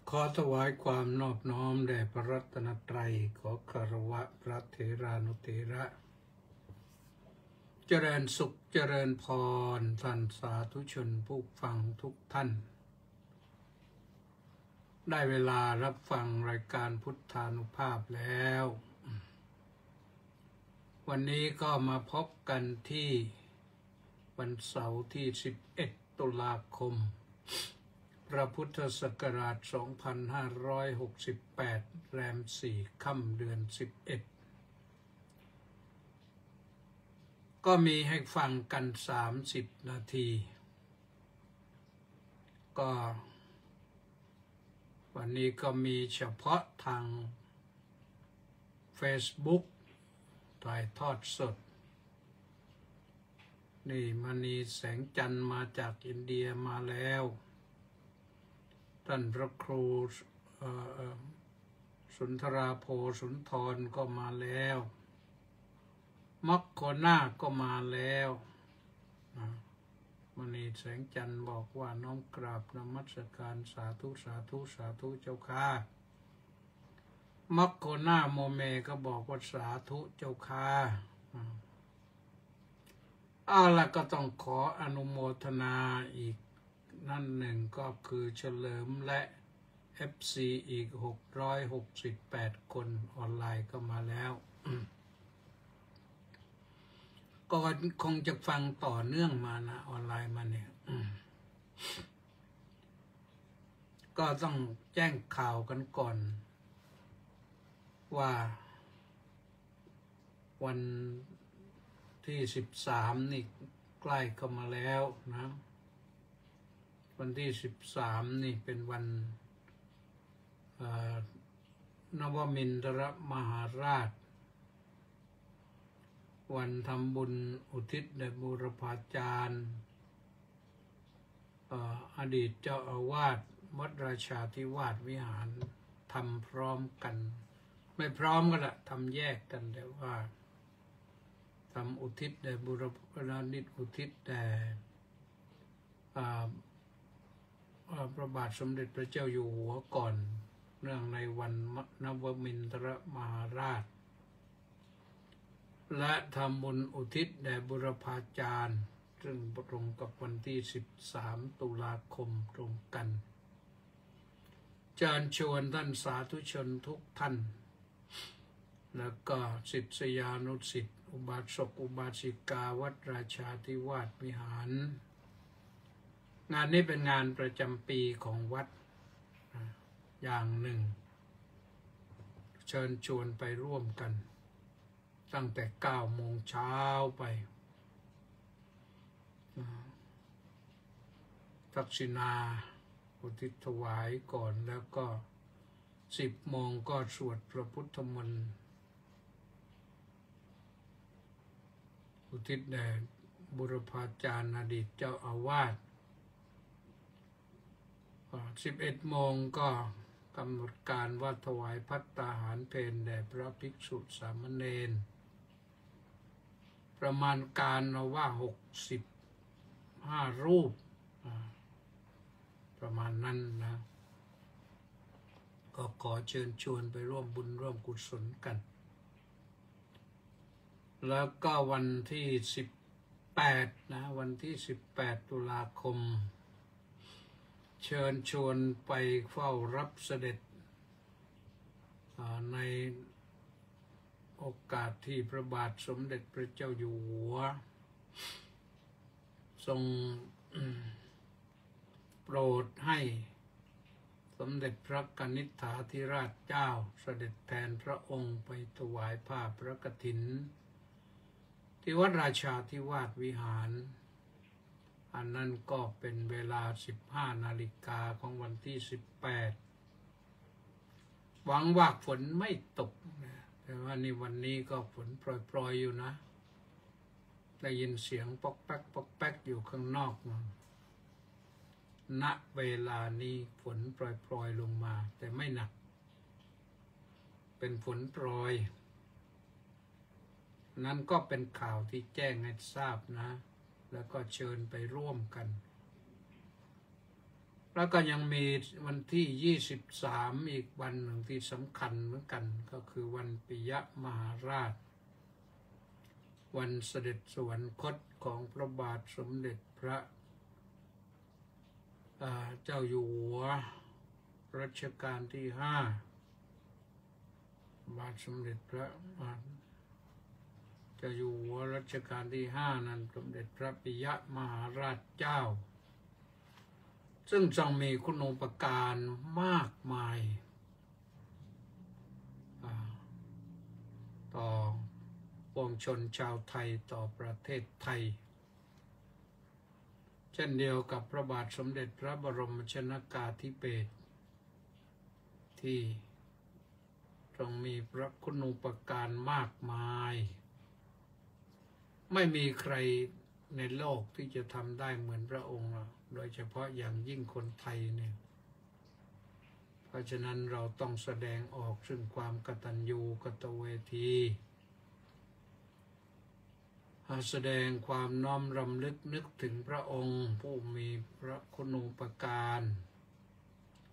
ขอถวายความนอบน้อมแด่พระรัตนตรัยขอคารวะพระเถรานุเถระเจริญสุขเจริญพรท่านสาธุชนผู้ฟังทุกท่านได้เวลารับฟังรายการพุทธานุภาพแล้ววันนี้ก็มาพบกันที่วันเสาร์ที่11ตุลาคมพระพุทธศักราช2568แรม4ค่ำเดือน11ก็มีให้ฟังกัน30นาทีก็วันนี้ก็มีเฉพาะทาง Facebook ถ่ายทอดสดนี่มณีแสงจันทร์มาจากอินเดียมาแล้วท่านพระครูสุนทราโพสุนทรก็มาแล้วมัคโคนาก็มาแล้วมณีแสงจันทร์บอกว่าน้อมกราบนมัสการสาธุสาธุสาธุเจ้าค่ะมัคโคนาโมเมก็บอกว่าสาธุเจ้าค่ะแล้วก็ต้องขออนุโมทนาอีกนั่นหนึ่งก็คือเฉลิมและ FC อีก668คนออนไลน์ก็มาแล้วก็คงจะฟังต่อเนื่องมานะออนไลน์มาเนี่ยก็ต้องแจ้งข่าวกันก่อนว่าวันที่13นี่ใกล้เข้ามาแล้วนะวันที่13นี่เป็นวันนวมินทรมหาราชวันทำบุญอุทิศแด่บูรพาจารย์อดีตเจ้าอาวาสวัดราชาธิวาสวิหารทำพร้อมกันไม่พร้อมกันละทำแยกกันแต่ว่าทำอุทิศแด่บูรพานิตอุทิศแด่พระบาทสมเด็จพระเจ้าอยู่หัวก่อนเนื่องในวันนวมินทรมหาราชและทำบุญอุทิศแด่บุรพาจารย์ซึ่งตรงกับวันที่13ตุลาคมตรงกันเชิญชวนท่านสาธุชนทุกท่านแล้วก็ศิษยานุศิษย์อุบาสกอุบาสิกาวัดราชาธิวาสวิหารงานนี้เป็นงานประจำปีของวัดอย่างหนึ่งเชิญชวนไปร่วมกันตั้งแต่9 โมงเช้าไปทักษิณาอุทิศถวายก่อนแล้วก็10 โมงก็สวดพระพุทธมนต์อุทิศแด่บุรพาจารย์อดีตเจ้าอาวาส11 โมงก็กำหนดการว่าถวายภัตตาหารเพลแด่พระภิกษุสามเณรประมาณการเราว่า65 รูปประมาณนั้นนะก็ขอเชิญชวนไปร่วมบุญร่วมกุศลกันแล้วก็วันที่18นะวันที่18ตุลาคมเชิญชวนไปเฝ้ารับเสด็จในโอกาสที่พระบาทสมเด็จพระเจ้าอยู่หัวทรงโปรดให้สมเด็จพระกนิษฐาธิราชเจ้าเสด็จแทนพระองค์ไปถวายผ้าพระกฐินที่วัดราชาธิวาสวิหารอันนั้นก็เป็นเวลา 15 นาฬิกาของวันที่18หวังว่าฝนไม่ตกนะแต่ว่าวันนี้ก็ฝนโปรยๆอยู่นะได้ยินเสียงปอกแป๊กปอกแป๊กอยู่ข้างนอกนะณเวลานี้ฝนโปรยลงมาแต่ไม่หนักเป็นฝนโปรยนั้นก็เป็นข่าวที่แจ้งให้ทราบนะแล้วก็เชิญไปร่วมกัน แล้วก็ยังมีวันที่23อีกวันหนึ่งที่สำคัญเหมือนกันก็คือวันปิยมหาราชวันเสด็จสวรรคตของพระบาทสมเด็จพระเจ้าอยู่หัวรัชกาลที่5บาทสมเด็จพระเจ้าอยู่หัวรัชกาลที่5นั้นสมเด็จพระปิยมหาราชเจ้าซึ่งทรงมีคุณูปการมากมายต่อปวงชนชาวไทยต่อประเทศไทยเช่นเดียวกับพระบาทสมเด็จพระบรมชนกาธิเบศรที่ทรงมีพระคุณูปการมากมายไม่มีใครในโลกที่จะทำได้เหมือนพระองค์โดยเฉพาะอย่างยิ่งคนไทยเนี่ยเพราะฉะนั้นเราต้องแสดงออกซึ่งความกตัญญูกตเวทีแสดงความน้อมรำลึกนึกถึงพระองค์ผู้มีพระคุณูปการ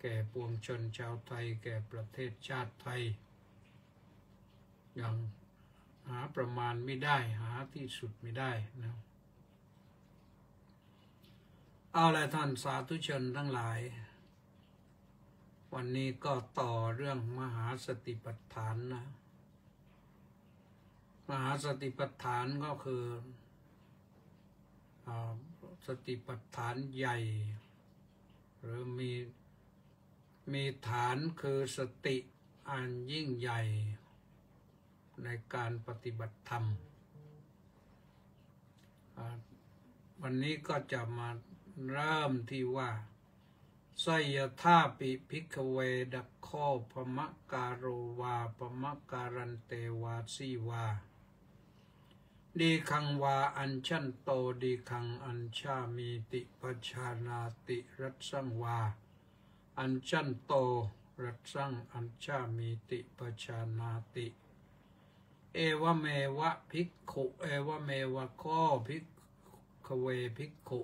แก่ปวงชนชาวไทยแก่ประเทศชาติไทยอย่างหาประมาณไม่ได้หาที่สุดไม่ได้นะเอาละท่านสาธุชนทั้งหลายวันนี้ก็ต่อเรื่องมหาสติปัฏฐานนะมหาสติปัฏฐานก็คือสติปัฏฐานใหญ่หรือมีฐานคือสติอันยิ่งใหญ่ในการปฏิบัติธรรมวันนี้ก็จะมาเริ่มที่ว่าไสยธาปิภิกขเวดัคโคภมการโรวาภมการันเตวาสีวาดีคังวาอัญชันโตดีคังอัญชามีติปชานาติรัตสังวาอัญชันโตรัตสังอัญชามีติปชานาติเอวเมวะภิกขุเอวเมวะโคภิกขเวภิกขุ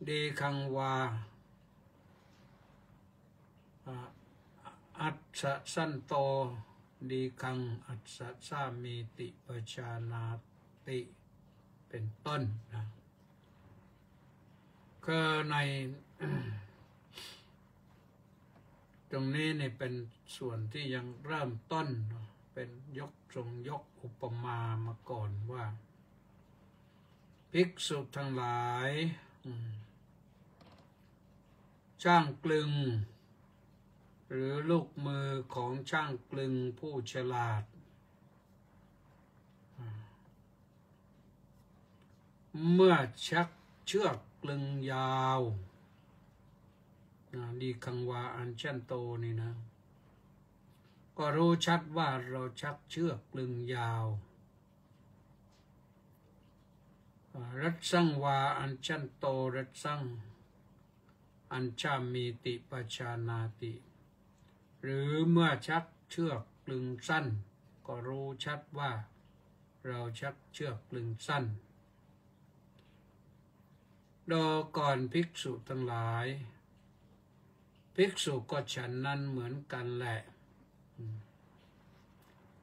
ดีคังวาอัตสะสันโตดีคังอัตสะสามีติปชานาติเป็นต้นนะคือใน ตรงนี้เนี่ยเป็นส่วนที่ยังเริ่มต้นเป็นยกอุปมามาก่อนว่าภิกษุทั้งหลายช่างกลึงหรือลูกมือของช่างกลึงผู้ฉลาดเมื่อชักเชือกกลึงยาวดีคังวาอัญชันโตนี่นะก็รู้ชัดว่าเราชักเชือกกลึงยาวรัตสังวาอัญชันโตรัตสังอัญชามีติปชานาติหรือเมื่อชักเชือกกลึงสั้นก็รู้ชัดว่าเราชักเชือกกลึงสั้นดูก่อนภิกษุทั้งหลายภิกษุก็ฉันนั้นเหมือนกันแหละ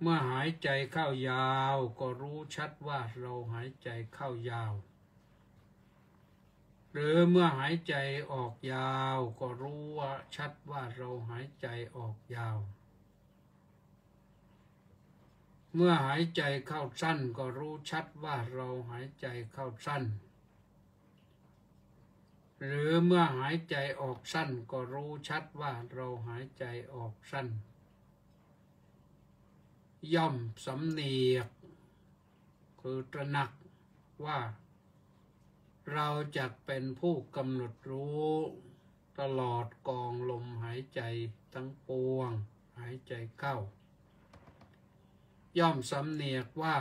เมื่อหายใจเข้ายาวก็รู้ชัดว่าเราหายใจเข้ายาวหรือเมื่อหายใจออกยาวก็รู้ว่าชัดว่าเราหายใจออกยาวเมื่อหายใจเข้าสั้นก็รู้ชัดว่าเราหายใจเข้าสั้นหรือเมื่อหายใจออกสั้นก็รู้ชัดว่าเราหายใจออกสั้นย่อมสำเนียกคือตระหนักว่าเราจะเป็นผู้กำหนดรู้ตลอดกองลมหายใจทั้งปวงหายใจเข้าย่อมสำเนียกว่า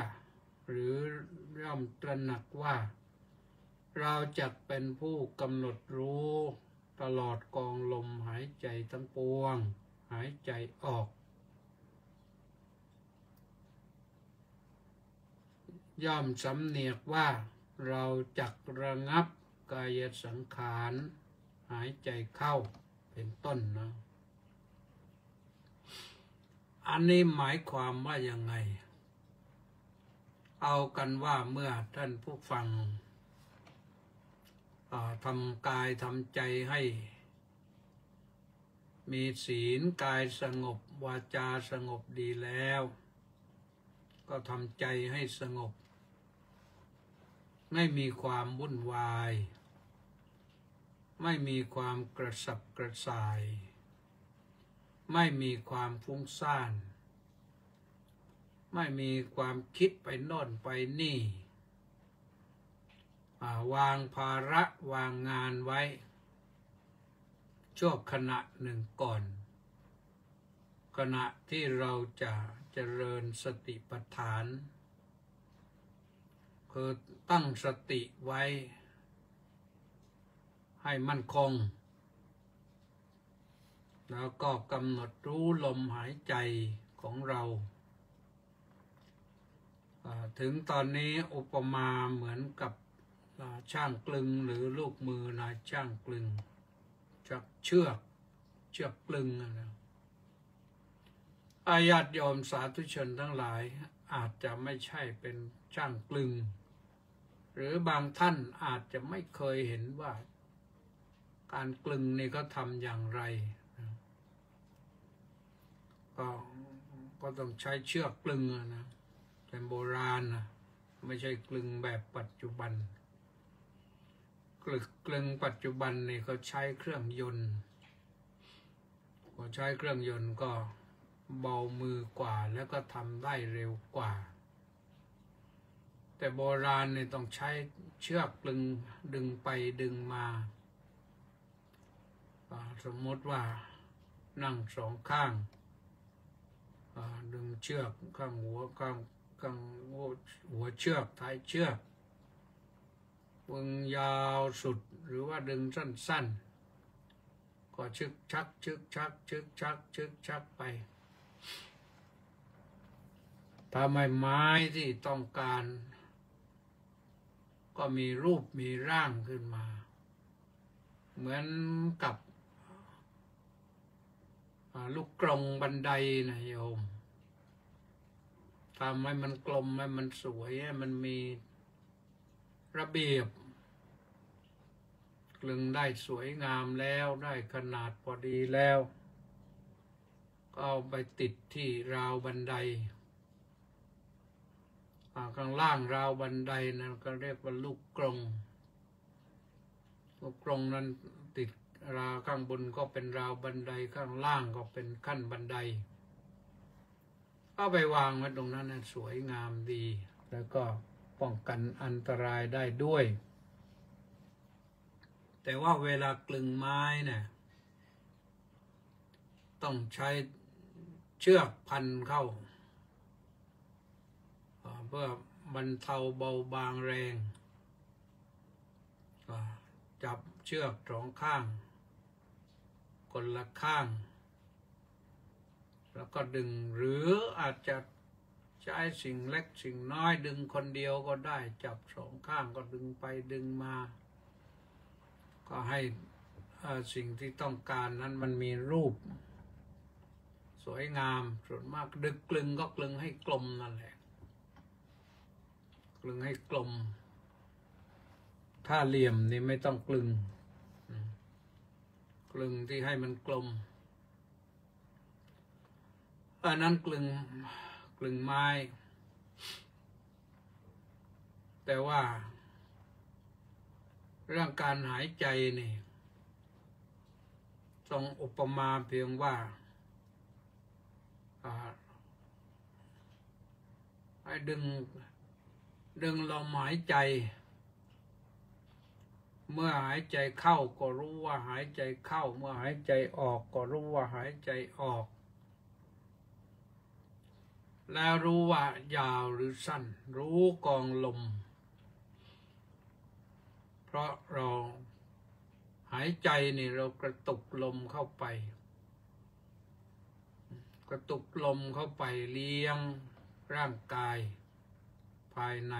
หรือย่อมตระหนักว่าเราจะเป็นผู้กำหนดรู้ตลอดกองลมหายใจทั้งปวงหายใจออกย่อมสำเนียกว่าเราจักระงับกายสังขาร หายใจเข้าเป็นต้นนะอันนี้หมายความว่ายังไงเอากันว่าเมื่อท่านผู้ฟังทำกายทำใจให้มีศีลกายสงบวาจาสงบดีแล้วก็ทำใจให้สงบไม่มีความวุ่นวายไม่มีความกระสับกระส่ายไม่มีความฟุ้งซ่านไม่มีความคิดไปโน่นไปนี่วางภาระวางงานไว้ชั่วขณะหนึ่งก่อนขณะที่เราจะเจริญสติปัฏฐานคือตั้งสติไว้ให้มั่นคงแล้วก็กำหนดรู้ลมหายใจของเราถึงตอนนี้อุปมาเหมือนกับช่างกลึงหรือลูกมือนายช่างกลึงจากเชือกกลึงนะญาติโยมสาธุชนทั้งหลายอาจจะไม่ใช่เป็นช่างกลึงหรือบางท่านอาจจะไม่เคยเห็นว่าการกลึงนี่ก็ทำอย่างไรก็ต้องใช้เชือกกลึงนะเป็นโบราณนะไม่ใช่กลึงแบบปัจจุบันกลึงปัจจุบันนี่เขาใช้เครื่องยนต์พอใช้เครื่องยนต์ก็เบามือกว่าแล้วก็ทำได้เร็วกว่าแต่โบราณนี่ต้องใช้เชือกกลึงดึงไปดึงมาสมมติว่านั่งสองข้างดึงเชือกข้างหัวหัวเชือกท้ายเชือกดึงยาวสุดหรือว่าดึงสั้นๆก็ชึกชักชึกชักชึกชักชึกชักไปทำให้ไม้ที่ต้องการก็มีรูปมีร่างขึ้นมาเหมือนกับลูกกรงบันไดนะโยมทำให้มันกลมให้มันสวยให้มันมีระเบียบกลึงได้สวยงามแล้วได้ขนาดพอดีแล้วก็เอาไปติดที่ราวบันไดข้างล่างราวบันไดนั้นก็เรียกว่าลูกกรงนั้นติดราวข้างบนก็เป็นราวบันไดข้างล่างก็เป็นขั้นบันไดเอาไปวางไว้ตรงนั้นสวยงามดีแล้วก็ป้องกันอันตรายได้ด้วยแต่ว่าเวลากลึงไม้เนี่ยต้องใช้เชือกพันเข้าเพื่อบรรเทาเบาบางแรงจับเชือกสองข้างคนละข้างแล้วก็ดึงหรืออาจจะใช้สิ่งเล็กสิ่งน้อยดึงคนเดียวก็ได้จับสองข้างก็ดึงไปดึงมาก็ให้สิ่งที่ต้องการนั้นมันมีรูปสวยงามส่วนมากดึกกลึงก็กลึงให้กลมนั่นแหละกลึงให้กลมถ้าเหลี่ยมนี่ไม่ต้องกลึงกลึงที่ให้มันกลมอันนั้นกลึงไม้แต่ว่าเรื่องการหายใจนี่ต้องอุปมาเพียงว่าให้ดึงลมหายใจเมื่อหายใจเข้าก็รู้ว่าหายใจเข้าเมื่อหายใจออกก็รู้ว่าหายใจออกแล้วรู้ว่ายาวหรือสั้นรู้กองลมเพราะเราหายใจนี่เรากระตุกลมเข้าไปกระตุกลมเข้าไปเลี้ยงร่างกายภายใน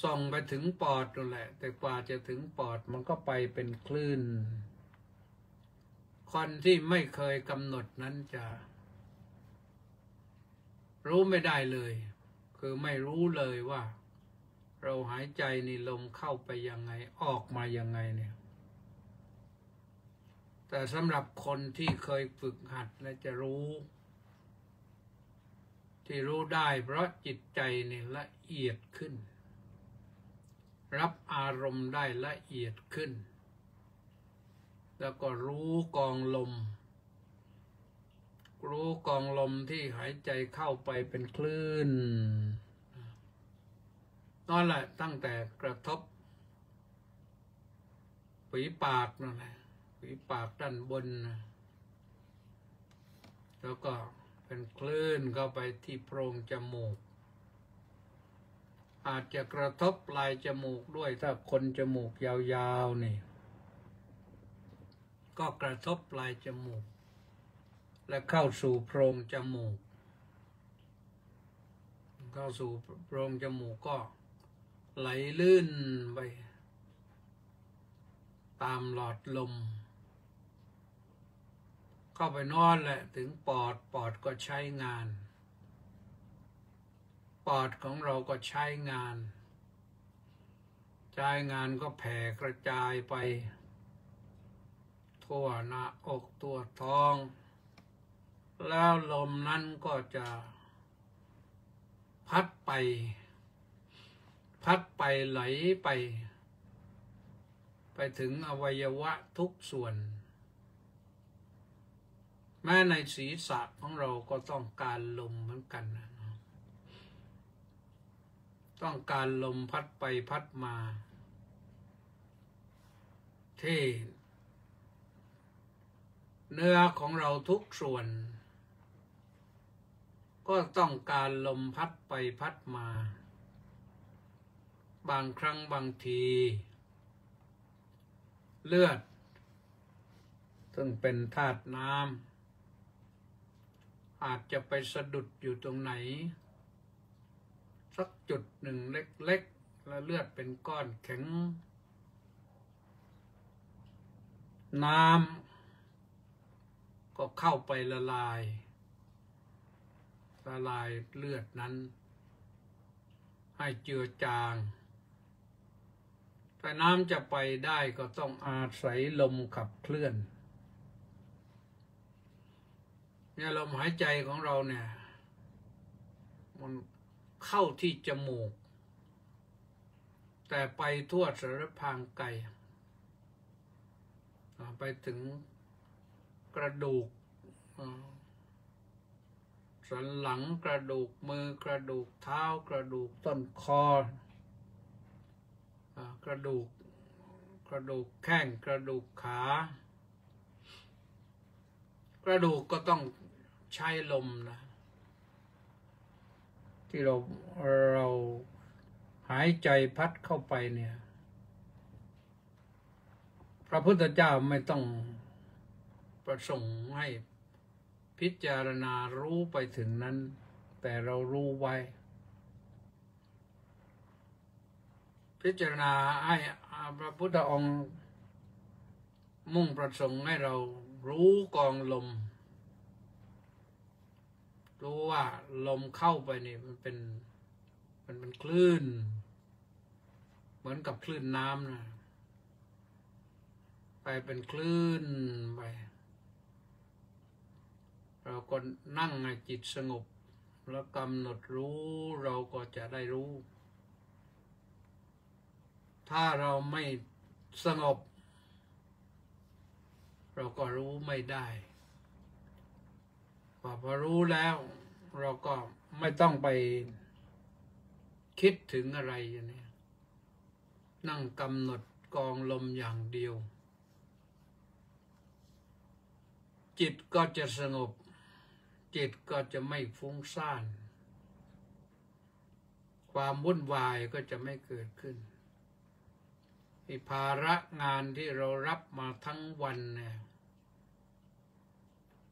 ส่งไปถึงปอดนั่นแหละแต่กว่าจะถึงปอดมันก็ไปเป็นคลื่นคนที่ไม่เคยกำหนดนั้นจะรู้ไม่ได้เลยคือไม่รู้เลยว่าเราหายใจนี่ลมเข้าไปยังไงออกมายังไงเนี่ยแต่สำหรับคนที่เคยฝึกหัดและจะรู้ที่รู้ได้เพราะจิตใจนี่ละเอียดขึ้นรับอารมณ์ได้ละเอียดขึ้นแล้วก็รู้กองลมที่หายใจเข้าไปเป็นคลื่นนั่นแหละตั้งแต่กระทบฝีปากนั่นแหละฝีปากด้านบนแล้วก็เป็นคลื่นเข้าไปที่โพรงจมูกอาจจะกระทบปลายจมูกด้วยถ้าคนจมูกยาวๆนี่ก็กระทบปลายจมูกและเข้าสู่โพรงจมูกเข้าสู่โพรงจมูกก็ไหลลื่นไปตามหลอดลมเข้าไปนอนแหละถึงปอดก็ใช้งานปอดของเราก็ใช้งานก็แผ่กระจายไปทั่วหน้าอกตัวท้องแล้วลมนั้นก็จะพัดไปไหลไปถึงอวัยวะทุกส่วนแม้ในศีรษะของเราก็ต้องการลมเหมือนกันนะต้องการลมพัดไปพัดมาที่เนื้อของเราทุกส่วนก็ต้องการลมพัดไปพัดมาบางครั้งบางทีเลือดซึ่งเป็นธาตุน้ำอาจจะไปสะดุดอยู่ตรงไหนสักจุดหนึ่งเล็กๆแล้วเลือดเป็นก้อนแข็งน้ำก็เข้าไปละลายเลือดนั้นให้เจือจางแต่น้ำจะไปได้ก็ต้องอาศัยลมขับเคลื่อนเนี่ยลมหายใจของเราเนี่ยมันเข้าที่จมูกแต่ไปทั่วสารพางไกไปถึงกระดูกสันหลังกระดูกมือกระดูกเท้ากระดูกต้นคอกระดูกแข้งกระดูกขากระดูกก็ต้องใช้ลมนะที่เราหายใจพัดเข้าไปเนี่ยพระพุทธเจ้าไม่ต้องประสงค์ให้พิจารณารู้ไปถึงนั้นแต่เรารู้ไว้พิจารณาให้พระพุทธองค์มุ่งประสงค์ให้เรารู้กองลมรู้ว่าลมเข้าไปนี่มันเป็นคลื่นเหมือนกับคลื่นน้ำนะไปเป็นคลื่นไปเราก็นั่งให้จิตสงบแล้วกำหนดรู้เราก็จะได้รู้ถ้าเราไม่สงบเราก็รู้ไม่ได้พอรู้แล้วเราก็ไม่ต้องไปคิดถึงอะไรอย่างนี้นั่งกำหนดกองลมอย่างเดียวจิตก็จะสงบจิตก็จะไม่ฟุ้งซ่านความวุ่นวายก็จะไม่เกิดขึ้นภาระงานที่เรารับมาทั้งวันเนี่ย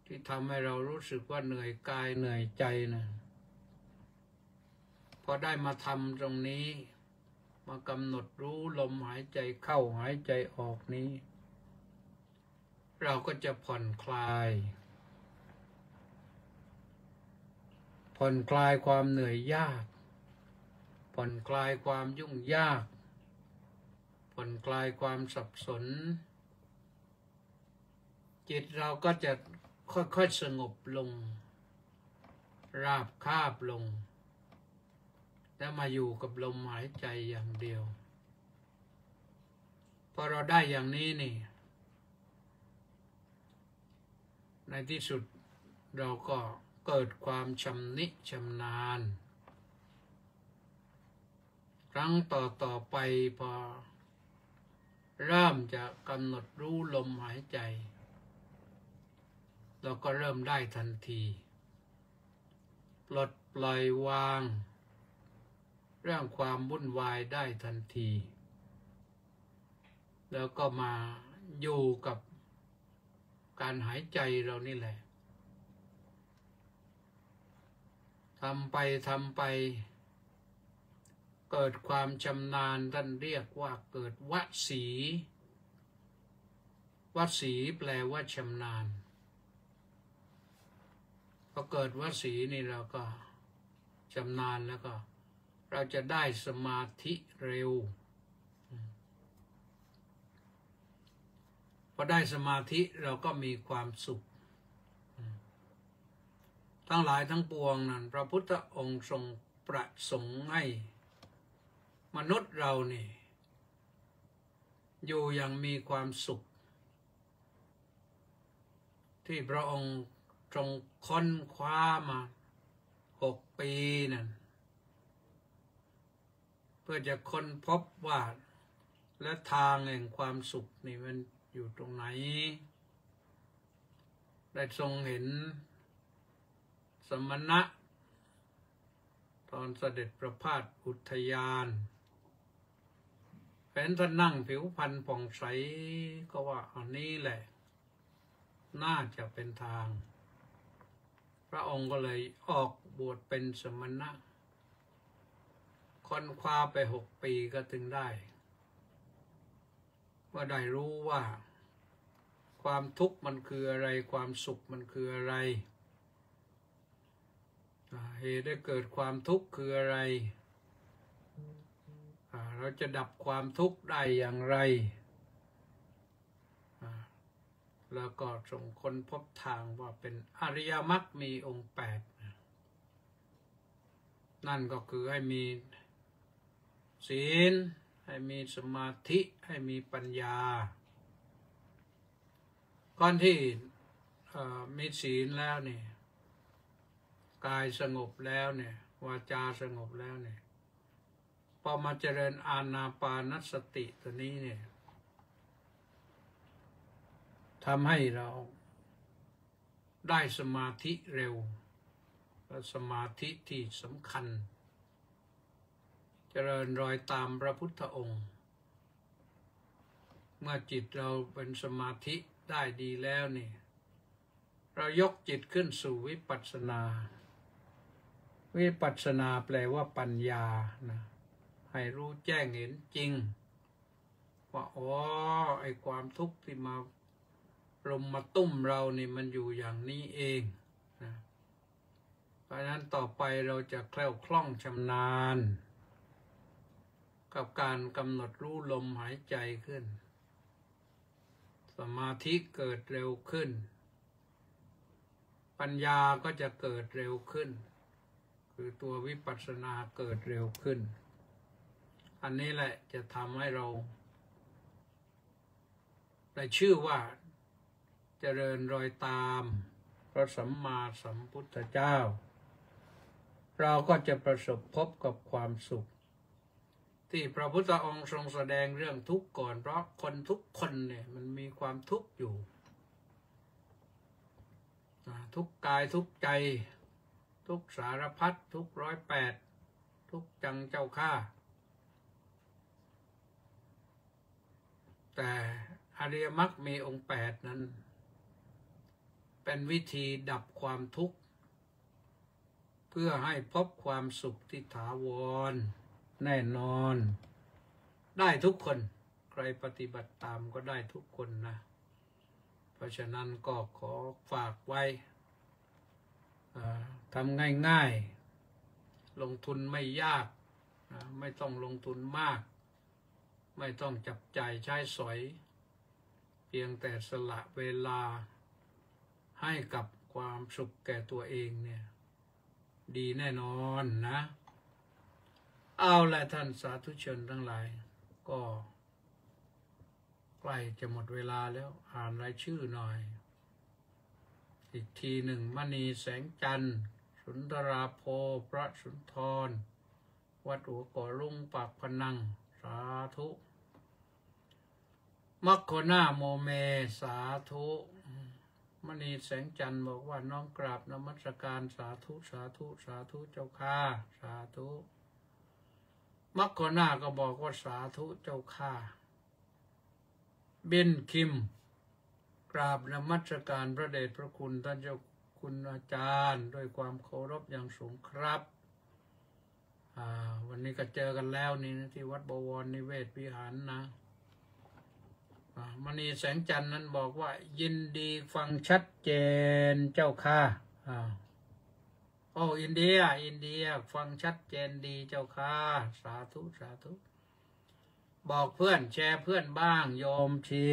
ที่ทำให้เรารู้สึกว่าเหนื่อยกายเหนื่อยใจนะพอได้มาทำตรงนี้ มากำหนดรู้ลมหายใจเข้าหายใจออกนี้ เราก็จะผ่อนคลายความเหนื่อยยากผ่อนคลายความยุ่งยากผ่อนคลายความสับสนจิตเราก็จะค่อยๆสงบลงราบคาบลงแล้วมาอยู่กับลมหายใจอย่างเดียวพอเราได้อย่างนี้นี่ในที่สุดเราก็เกิดความชำนิชำนาญครั้งต่อไปพอเริ่มจะกำหนดรู้ลมหายใจเราก็เริ่มได้ทันทีปลดปล่อยวางเรื่องความวุ่นวายได้ทันทีแล้วก็มาอยู่กับการหายใจเรานี่แหละทำไปเกิดความชำนาญท่านเรียกว่าเกิดวสีแปลว่าชำนาญพอเกิดวสีนี่เราก็ชำนาญแล้วก็เราจะได้สมาธิเร็วพอได้สมาธิเราก็มีความสุขทั้งหลายทั้งปวงนั้นพระพุทธองค์ทรงประสงค์ให้มนุษย์เรานี่อยู่อย่างมีความสุขที่พระองค์ทรงค้นคว้ามา6 ปีนั่นเพื่อจะค้นพบว่าและทางแห่งความสุขนี่มันอยู่ตรงไหนได้ทรงเห็นสมณะตอนเสด็จประพาสอุทยานเห็นท่านนั่งผิวพรรณผ่องใสก็ว่าอันนี้แหละน่าจะเป็นทางพระองค์ก็เลยออกบวชเป็นสมณะค้นคว้าไป6 ปีก็ถึงได้ว่าได้รู้ว่าความทุกข์มันคืออะไรความสุขมันคืออะไรเหตุได้เกิดความทุกข์คืออะไรเราจะดับความทุกข์ได้อย่างไรแล้วก็ทรงค้นพบทางว่าเป็นอริยมรรคมีองค์8นั่นก็คือให้มีศีลให้มีสมาธิให้มีปัญญาก่อนที่มีศีลแล้วเนี่ยกายสงบแล้วเนี่ยวาจาสงบแล้วเนี่ยพอมาเจริญอานาปานสติตัวนี้เนี่ยทำให้เราได้สมาธิเร็วและสมาธิที่สำคัญเจริญรอยตามพระพุทธองค์เมื่อจิตเราเป็นสมาธิได้ดีแล้วนี่เรายกจิตขึ้นสู่วิปัสสนาแปลว่าปัญญานะให้รู้แจ้งเห็นจริงว่าไอ้ความทุกข์ที่มารุมมาตุ้มเรานี่มันอยู่อย่างนี้เองนะเพราะฉะนั้นต่อไปเราจะแคล่วคล่องชำนาญกับการกำหนดรู้ลมหายใจขึ้นสมาธิเกิดเร็วขึ้นปัญญาก็จะเกิดเร็วขึ้นคือตัววิปัสสนาเกิดเร็วขึ้นอันนี้แหละจะทำให้เราได้ชื่อว่าเจริญรอยตามพระสัมมาสัมพุทธเจ้าเราก็จะประสบพบกับความสุขที่พระพุทธองค์ทรงแสดงเรื่องทุกข์ก่อนเพราะคนทุกคนเนี่ยมันมีความทุกข์อยู่ทุกกายทุกใจทุกสารพัดทุก108ทุกจังเจ้าข้าแต่อริยมรรคมีองค์8นั้นเป็นวิธีดับความทุกข์เพื่อให้พบความสุขที่ถาวรแน่นอน ได้ทุกคนใครปฏิบัติตามก็ได้ทุกคนนะเพราะฉะนั้นก็ขอฝากไว้ทำง่ายๆลงทุนไม่ยากไม่ต้องลงทุนมากไม่ต้องจับจ่ายใช้สอยเพียงแต่สละเวลาให้กับความสุขแก่ตัวเองเนี่ยดีแน่นอนนะเอาละท่านสาธุชนทั้งหลายก็ใกล้จะหมดเวลาแล้วอ่านรายชื่อหน่อยอีกทีหนึ่งมณีแสงจันทร์สุนทราโพพระสุนทรวัดหัวก่อลุงปากพนังสาธุมัคโคนาโมเมสาธุมณีแสงจันทร์บอกว่าน้องกราบนมัสการสาธุสาธุสาธุเจ้าข้าสาธุมัคโคนาก็บอกว่าสาธุเจ้าข้าเบนคิมกราบนมัสการพระเดชพระคุณท่านเจ้าคุณอาจารย์ด้วยความเคารพอย่างสูงครับวันนี้ก็เจอกันแล้วนี่นะที่วัดบวรนิเวศวิหารนะมณีแสงจันทร์นั้นบอกว่ายินดีฟังชัดเจนเจ้าค่ะโอ้อินเดียฟังชัดเจนดีเจ้าค่ะสาธุสาธุบอกเพื่อนแชร์เพื่อนบ้างโยมชี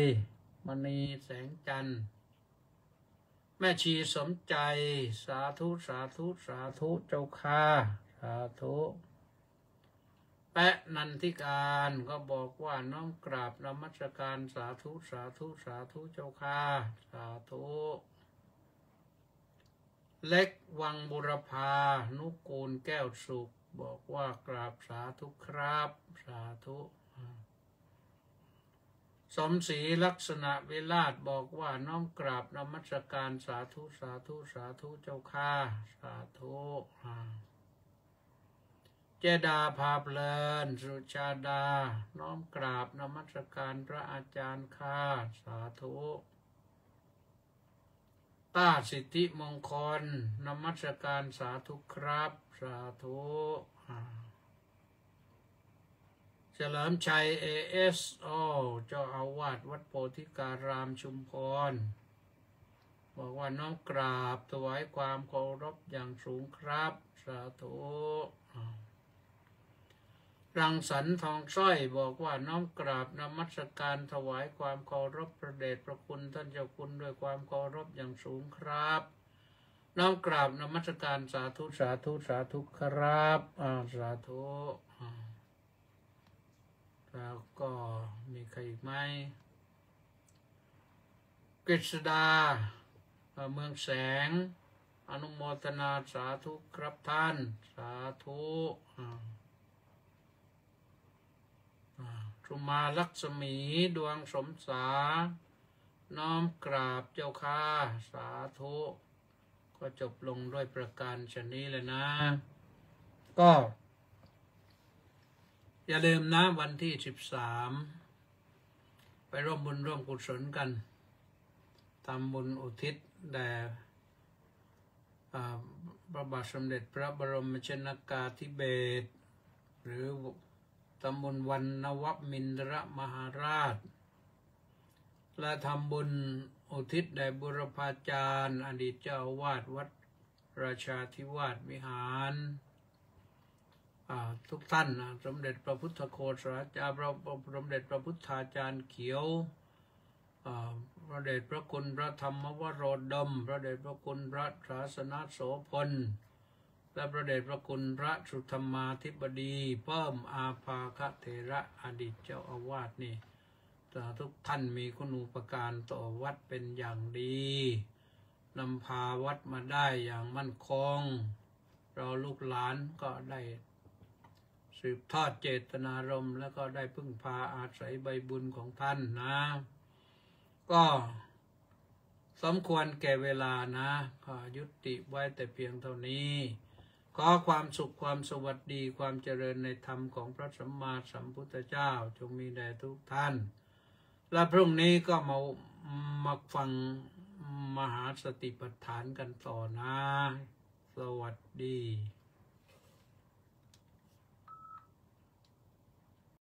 มณีแสงจันทร์แม่ชีสมใจสาธุสาธุสาธุเจ้าค่ะสาธุแปะนันทิการก็บอกว่าน้อมกราบนมัสการสาธุสาธุสาธุเจ้าค่ะสาธุเล็กวังบุรพานุกูลแก้วสุขบอกว่ากราบสาธุครับสาธุสมศรีลักษณะวิราชบอกว่าน้อมกราบนมัสการสาธุสาธุสาธุเจ้าค่ะสาธุเจดาพาเพลินสุชาดาน้อมกราบนมัสการพระอาจารย์ข้าสาธุต้าสิทธิมงคลนมัสการสาธุครับสาธุเฉลิมชัย ASO เจ้าอาวาสวัดโพธิการามชุมพรบอกว่าน้อมกราบถวายความเคารพอย่างสูงครับสาธุรังสรรค์ทองสร้อยบอกว่าน้อมกราบนมัสการถวายความเคารพพระเดชพระคุณท่านเจ้าคุณด้วยความเคารพอย่างสูงครับน้อมกราบนมัสการสาธุสาธุสาธุครับสาธุแล้วก็มีใครอีกไหมกฤษดาเมืองแสงอนุโมทนาสาธุครับท่านสาธุสุมาลักษมีดวงสมสาน้อมกราบเจ้าข้าสาธุก็จบลงด้วยประการชนนี้เลยนะก็อย่าลืมนะวันที่13ไปร่วมบุญร่วมกุศลกันทำบุญอุทิศแด่พระบาทสมเด็จพระบรมชนกาธิเบศรหรือทำบุญวันนวมินทรมหาราชและทำบุญอุทิศแด่บุรพาจารย์อดีตเจ้าอาวาสวัดราชาธิวาสวิหารทุกท่านสมเด็จพระพุทธโฆษาจารย์สมเด็จพระพุทธาจารย์เขียวพระเดชพระคุณพระธรรมวโรดมพระเดชพระคุณพระศาสนโสพลและพระเดชพระคุณพระสุธรรมาธิบดีเพิ่มอาภาคเถระอดีตเจ้าอาวาสนี่ทุกท่านมีคุณูปการต่อวัดเป็นอย่างดีนำพาวัดมาได้อย่างมั่นคงเราลูกหลานก็ได้สืบทอดเจตนารมณ์แล้วก็ได้พึ่งพาอาศัยใบบุญของท่านนะก็สมควรแก่เวลานะขอยุติไว้แต่เพียงเท่านี้ขอความสุขความสวัสดีความเจริญในธรรมของพระสัมมาสัมพุทธเจ้าจงมีแด่ทุกท่านและพรุ่งนี้ก็มาฟังมหาสติปัฏฐานกันต่อนะสวัสดี